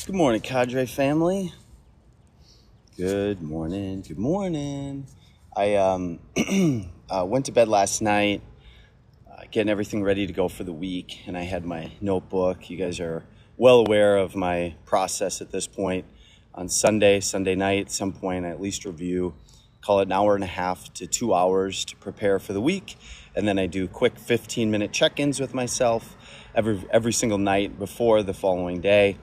Good morning, Cadre family. Good morning. Good morning. I went to bed last night, getting everything ready to go for the week, and I had my notebook. You guys are well aware of my process at this point. On Sunday night, at some point, I at least review, call it an hour and a half to 2 hours to prepare for the week, and then I do quick 15-minute check-ins with myself every single night before the following day.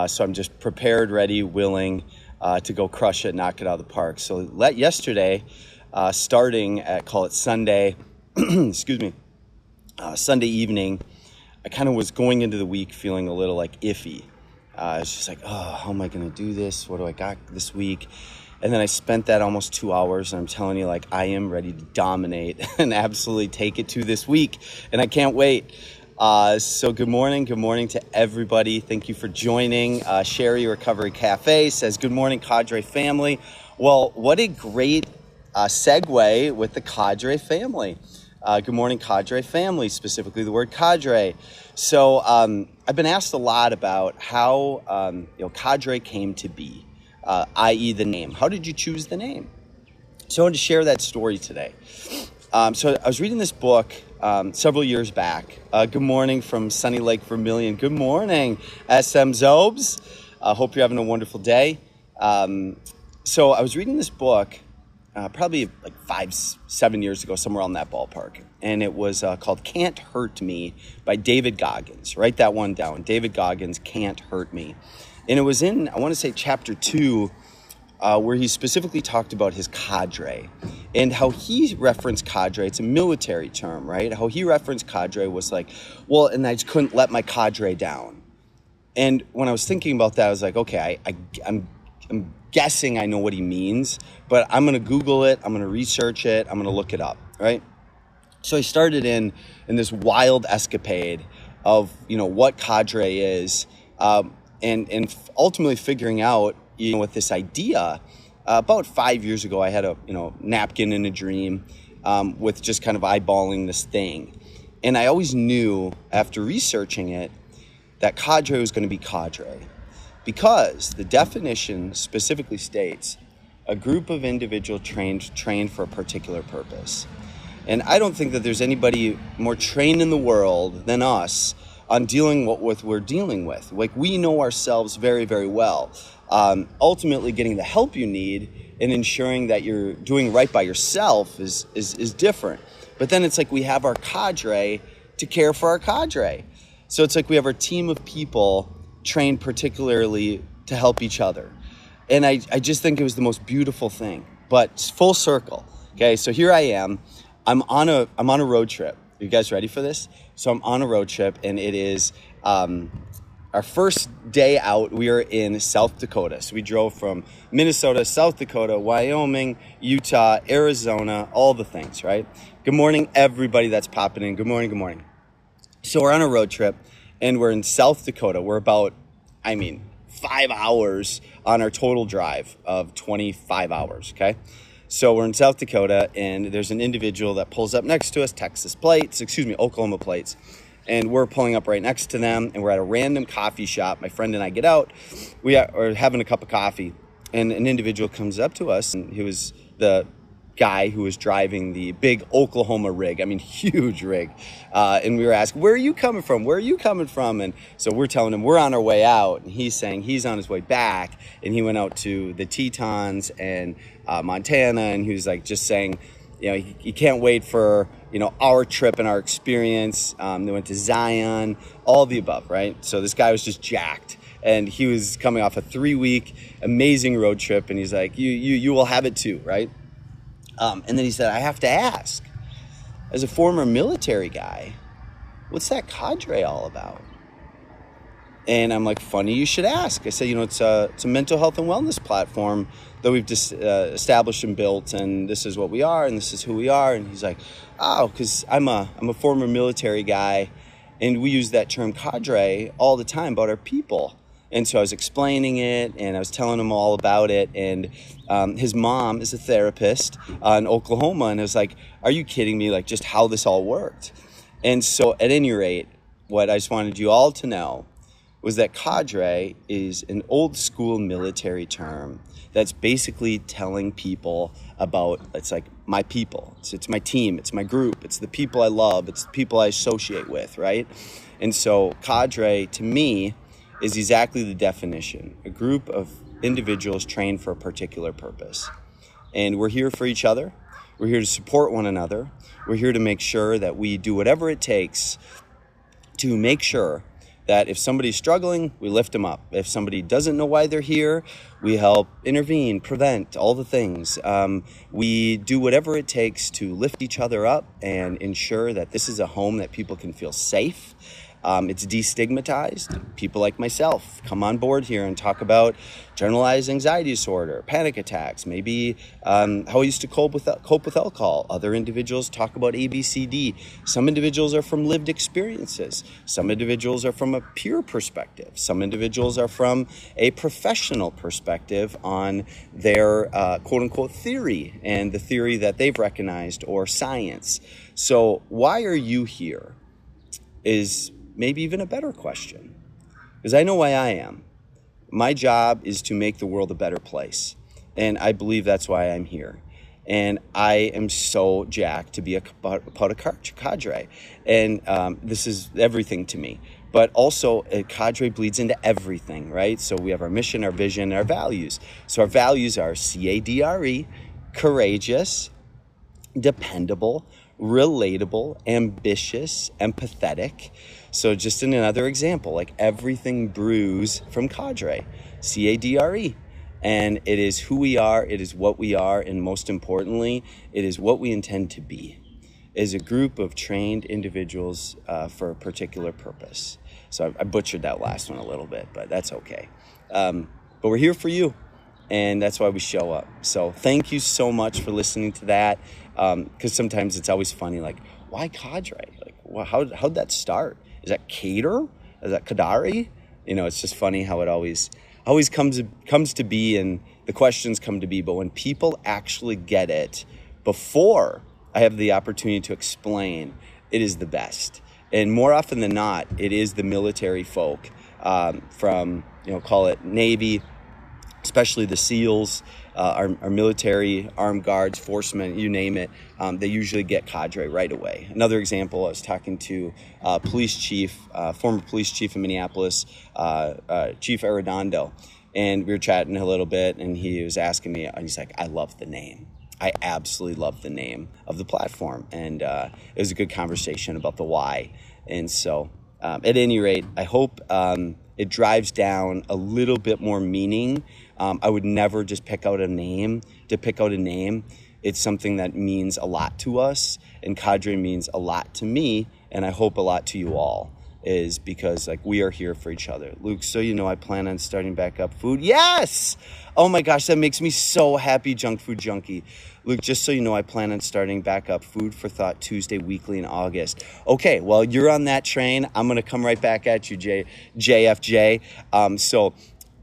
So I'm just prepared, ready, willing to go crush it, knock it out of the park. So yesterday, starting at, call it Sunday, Sunday evening, I kind of was going into the week feeling a little like iffy. I was just like, oh, how am I going to do this? What do I got this week? And then I spent that almost 2 hours, and I'm telling you, like, I am ready to dominate and absolutely take it to this week, and I can't wait. So good morning to everybody. Thank you for joining. Sherry Recovery Cafe says, good morning, Cadre family. Well, what a great segue with the Cadre family. Good morning, Cadre family, specifically the word Cadre. So I've been asked a lot about how Cadre came to be, i.e. the name. How did you choose the name? So I wanted to share that story today. So I was reading this book several years back. Good morning from sunny Lake Vermilion. Good morning, SM Zobes. Hope you're having a wonderful day. So I was reading this book probably like 5-7 years ago, somewhere on that ballpark. And it was called Can't Hurt Me by David Goggins. Write that one down. David Goggins, Can't Hurt Me. And it was in, I want to say, chapter 2, where he specifically talked about his cadre and how he referenced cadre. It's a military term, right? How he referenced cadre was like, well, and I just couldn't let my cadre down. And when I was thinking about that, I was like, okay, I'm guessing I know what he means, but I'm going to Google it. I'm going to research it. I'm going to look it up, right? So I started in this wild escapade of, what cadre is, and ultimately figuring out, with this idea. About 5 years ago, I had a napkin in a dream with just kind of eyeballing this thing. And I always knew after researching it that cadre was going to be cadre, because the definition specifically states a group of individuals trained for a particular purpose. And I don't think that there's anybody more trained in the world than us on dealing with what we're dealing with. Like, we know ourselves very, very well. Ultimately, getting the help you need and ensuring that you're doing right by yourself is different. But then it's like we have our cadre to care for our cadre. So it's like we have our team of people trained particularly to help each other. And I just think it was the most beautiful thing. But full circle. Okay, so here I am. I'm on a road trip. Are you guys ready for this? So I'm on a road trip, and it is our first day out. We are in South Dakota. So we drove from Minnesota, South Dakota, Wyoming, Utah, Arizona, all the things, right? Good morning, everybody that's popping in. Good morning. So we're on a road trip, and we're in South Dakota. We're about, 5 hours on our total drive of 25 hours, okay? So we're in South Dakota, and there's an individual that pulls up next to us, Oklahoma plates. And we're pulling up right next to them, and we're at a random coffee shop. My friend and I get out. We are having a cup of coffee, and an individual comes up to us, and he was the guy who was driving the big Oklahoma rig. Huge rig. And we were asking, where are you coming from? And so we're telling him we're on our way out, and he's saying he's on his way back, and he went out to the Tetons and Montana, and he was like just saying, he can't wait for, our trip and our experience. They went to Zion, all the above, right? So this guy was just jacked, and he was coming off a 3-week amazing road trip, and he's like, you will have it too, right? And then he said, I have to ask, as a former military guy, what's that cadre all about? And I'm like, funny you should ask. I said, it's a mental health and wellness platform that we've just established and built, and this is what we are, and this is who we are. And he's like, oh, because I'm a former military guy, and we use that term cadre all the time about our people. And so I was explaining it, and I was telling him all about it. And his mom is a therapist in Oklahoma, and I was like, are you kidding me? Like, just how this all worked. And so at any rate, what I just wanted you all to know was that Cadre is an old school military term that's basically telling people about, it's like my people. It's my team, it's my group, it's the people I love, it's the people I associate with, right? And so Cadre, to me, is exactly the definition. A group of individuals trained for a particular purpose. And we're here for each other. We're here to support one another. We're here to make sure that we do whatever it takes to make sure that if somebody's struggling, we lift them up. If somebody doesn't know why they're here, we help intervene, prevent, all the things. We do whatever it takes to lift each other up and ensure that this is a home that people can feel safe. It's destigmatized. People like myself come on board here and talk about generalized anxiety disorder, panic attacks, maybe how I used to cope with alcohol. Other individuals talk about ABCD. Some individuals are from lived experiences. Some individuals are from a peer perspective. Some individuals are from a professional perspective on their quote-unquote theory and the theory that they've recognized or science. So why are you here is maybe even a better question, because I know why I am. My job is to make the world a better place, and I believe that's why I'm here. And I am so jacked to be a part of Cadre, and this is everything to me. But also, Cadre bleeds into everything, right? So we have our mission, our vision, our values. So our values are CADRE, courageous, dependable, relatable, ambitious, empathetic. So just in another example, like everything brews from Cadre, CADRE. And it is who we are, it is what we are, and most importantly, it is what we intend to be, is a group of trained individuals for a particular purpose. So I butchered that last one a little bit, but that's okay. But we're here for you, and that's why we show up. So thank you so much for listening to that, because sometimes it's always funny, like, why Cadre? Like, well, how'd that start? Is that Cadre? Is that Cadre? You know, it's just funny how it always comes to be, and the questions come to be. But when people actually get it before I have the opportunity to explain, it is the best. And more often than not, it is the military folk from, call it Navy, especially the SEALs, our military, armed guards, forcemen, you name it, they usually get Cadre right away. Another example, I was talking to police chief, former police chief in Minneapolis, Chief Arredondo, and we were chatting a little bit, and he was asking me, and he's like, I love the name. I absolutely love the name of the platform. And it was a good conversation about the why. And so at any rate, I hope it drives down a little bit more meaning. I would never just pick out a name to pick out a name. It's something that means a lot to us, and Cadre means a lot to me, and I hope a lot to you all, is because we are here for each other. Luke, so I plan on starting back up food. Yes! Oh my gosh, that makes me so happy, Junk Food Junkie. Luke, just so you know, I plan on starting back up Food for Thought Tuesday weekly in August. Okay, well, you're on that train. I'm going to come right back at you, JFJ. So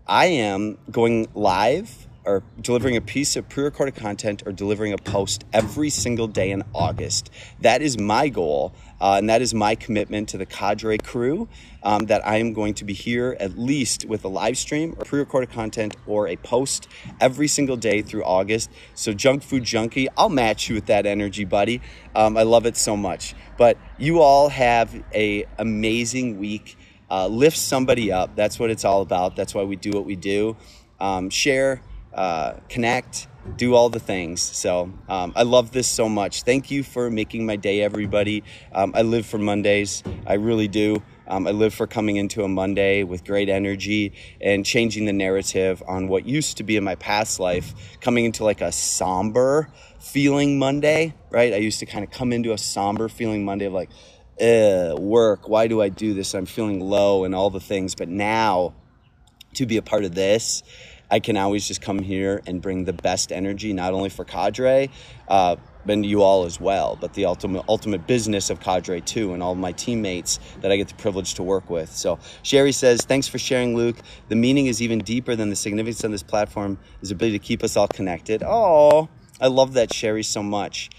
I am going live or delivering a piece of pre-recorded content or delivering a post every single day in August. That is my goal, and that is my commitment to the Cadre crew, that I am going to be here at least with a live stream or pre-recorded content or a post every single day through August. So Junk Food Junkie, I'll match you with that energy, buddy. I love it so much. But you all have an amazing week. Lift somebody up. That's what it's all about. That's why we do what we do. Share, connect, do all the things. So I love this so much. Thank you for making my day, everybody. I live for Mondays. I really do. I live for coming into a Monday with great energy and changing the narrative on what used to be in my past life, coming into a somber feeling Monday, right? I used to kind of come into a somber feeling Monday of work. Why do I do this? I'm feeling low and all the things. But now to be a part of this, I can always just come here and bring the best energy, not only for Cadre, and you all as well, but the ultimate business of Cadre too, and all my teammates that I get the privilege to work with. So Sherry says, thanks for sharing, Luke. The meaning is even deeper than the significance of this platform, is the ability to keep us all connected. Oh, I love that, Sherry, so much.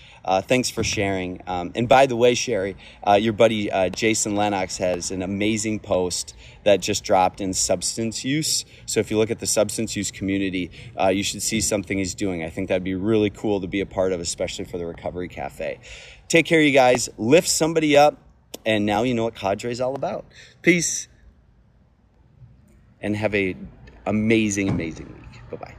thanks for sharing. And by the way, Sherry, your buddy Jason Lennox has an amazing post that just dropped in substance use. So if you look at the substance use community, you should see something he's doing. I think that'd be really cool to be a part of, especially for the Recovery Cafe. Take care, you guys. Lift somebody up. And now you know what Cadre is all about. Peace. And have a amazing, amazing week. Bye-bye.